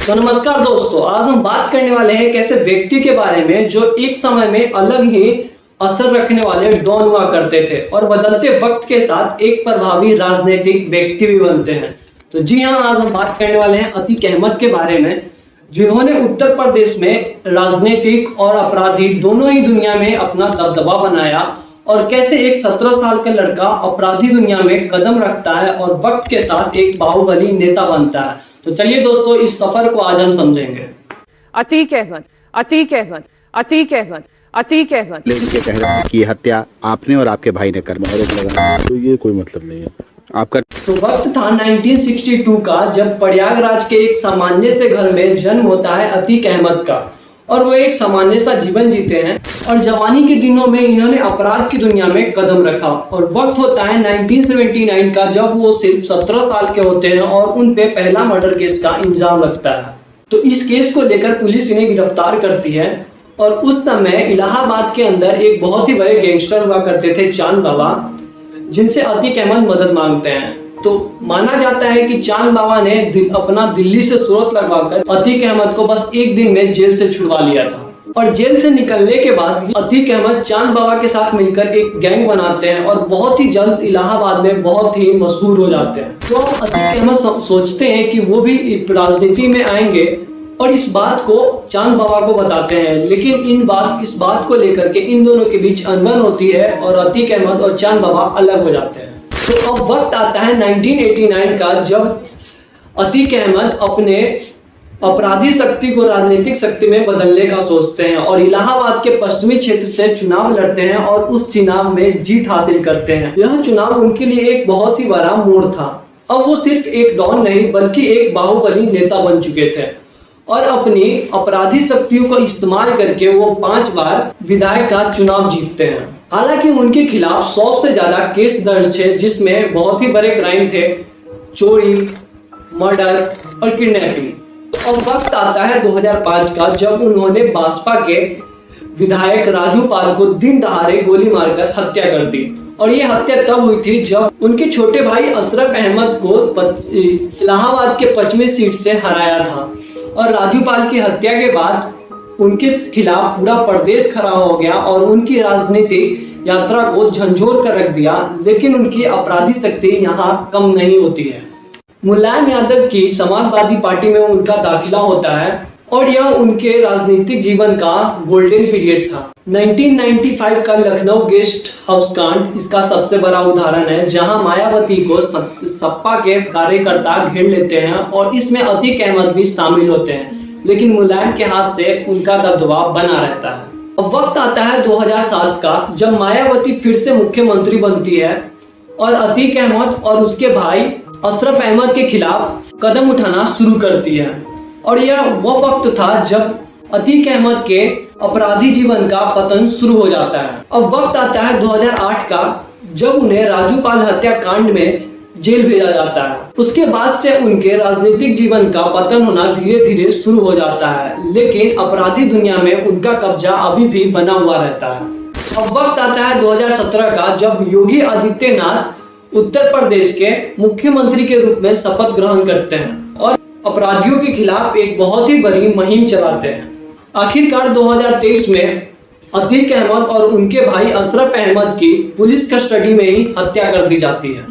तो नमस्कार दोस्तों, आज हम बात करने वाले हैं एक ऐसे व्यक्ति के बारे में जो एक समय में अलग ही असर रखने वाले डॉन हुआ करते थे और बदलते वक्त के साथ एक प्रभावी राजनीतिक व्यक्ति भी बनते हैं। तो जी हाँ, आज हम बात करने वाले हैं अतीक अहमद के बारे में, जिन्होंने उत्तर प्रदेश में राजनीतिक और आपराधिक दोनों ही दुनिया में अपना दबदबा बनाया और कैसे एक 17 साल का लड़का अपराधी दुनिया में कदम रखता है और वक्त के साथ एक बाहुबली नेता बनता है। तो चलिए दोस्तों, इस सफर को आज हम समझेंगे। अतीक अहमद, अतीक अहमद, अतीक अहमद, अतीक अहमद लेके कह रहे हैं कि हत्या आपने और आपके भाई ने करवाई, तो ये कोई मतलब नहीं है आपका। तो वक्त था 1962 का, जब प्रयागराज के एक सामान्य से घर में जन्म होता है अतीक अहमद का और वो एक सामान्य सा जीवन जीते हैं और जवानी के दिनों में इन्होंने अपराध की दुनिया में कदम रखा। और वक्त होता है 1979 का, जब वो सिर्फ 17 साल के होते हैं और उन पे पहला मर्डर केस का इल्जाम लगता है। तो इस केस को लेकर पुलिस इन्हें गिरफ्तार करती है और उस समय इलाहाबाद के अंदर एक बहुत ही बड़े गैंगस्टर हुआ करते थे, चांद बाबा, जिनसे अतीक अहमद मदद मांगते हैं। तो माना जाता है कि चांद बाबा ने अपना दिल्ली से सूरत लगवाकर अतीक अहमद को बस एक दिन में जेल से छुड़वा लिया था। और जेल से निकलने के बाद अतीक अहमद चांद बाबा के साथ मिलकर एक गैंग बनाते हैं और बहुत ही जल्द इलाहाबाद में बहुत ही मशहूर हो जाते हैं। तो अतीक अहमद सोचते हैं कि वो भी राजनीति में आएंगे और इस बात को चांद बाबा को बताते हैं, लेकिन इस बात को लेकर के इन दोनों के बीच अनबन होती है और अतीक अहमद और चांद बाबा अलग हो जाते हैं। तो अब वक्त आता है 1989 का, जब अतीक अहमद अपने अपराधी शक्ति को राजनीतिक शक्ति में बदलने का सोचते हैं और इलाहाबाद के पश्चिमी क्षेत्र से चुनाव लड़ते हैं और उस चुनाव में जीत हासिल करते हैं। यह चुनाव उनके लिए एक बहुत ही बड़ा मोड़ था। अब वो सिर्फ एक डॉन नहीं बल्कि एक बाहुबली नेता बन चुके थे और अपनी अपराधी शक्तियों का इस्तेमाल करके वो 5 बार विधायक का चुनाव जीतते हैं। हालांकि उनके खिलाफ 100 से ज्यादा केस दर्ज है, जिसमें बहुत ही बड़े क्राइम थे, चोरी, मर्डर और किडनैपिंग। तो अब वक्त आता है 2005 का, जब उन्होंने बासपा के विधायक राजू पाल को दिन दहाड़े गोली मारकर हत्या कर दी। और ये हत्या तब हुई थी जब उनके छोटे भाई अशरफ अहमद को इलाहाबाद के पश्चिमी सीट से हराया था। और राजू पाल की हत्या के बाद उनके खिलाफ पूरा प्रदेश खड़ा हो गया और उनकी राजनीतिक यात्रा को झंझोर कर रख दिया। लेकिन उनकी अपराधी शक्ति यहाँ कम नहीं होती है। मुलायम यादव की समाजवादी पार्टी में उनका दाखिला होता है और यह उनके राजनीतिक जीवन का गोल्डन पीरियड था। 1995 का लखनऊ गेस्ट हाउस कांड इसका सबसे बड़ा उदाहरण है, जहां मायावती को सपा के कार्यकर्ता घेर लेते हैं और इसमें अतीक अहमद भी शामिल होते हैं, लेकिन मुलायम के हाथ से उनका दबदबा बना रहता है। अब वक्त आता है 2007 का, जब मायावती फिर से मुख्यमंत्री बनती है और अतीक अहमद और उसके भाई अशरफ अहमद के खिलाफ कदम उठाना शुरू करती है। और यह वह वक्त था जब अतीक अहमद के अपराधी जीवन का पतन शुरू हो जाता है। अब वक्त आता है 2008 का, जब उन्हें राजू पाल हत्याकांड में जेल भेजा जाता है। उसके बाद से उनके राजनीतिक जीवन का पतन होना धीरे धीरे शुरू हो जाता है, लेकिन अपराधी दुनिया में उनका कब्जा अभी भी बना हुआ रहता है। अब वक्त आता है 2017 का, जब योगी आदित्यनाथ उत्तर प्रदेश के मुख्यमंत्री के रूप में शपथ ग्रहण करते हैं और अपराधियों के खिलाफ एक बहुत ही बड़ी मुहिम चलाते हैं। आखिरकार 2023 में अतीक अहमद और उनके भाई अशरफ अहमद की पुलिस कस्टडी में ही हत्या कर दी जाती है।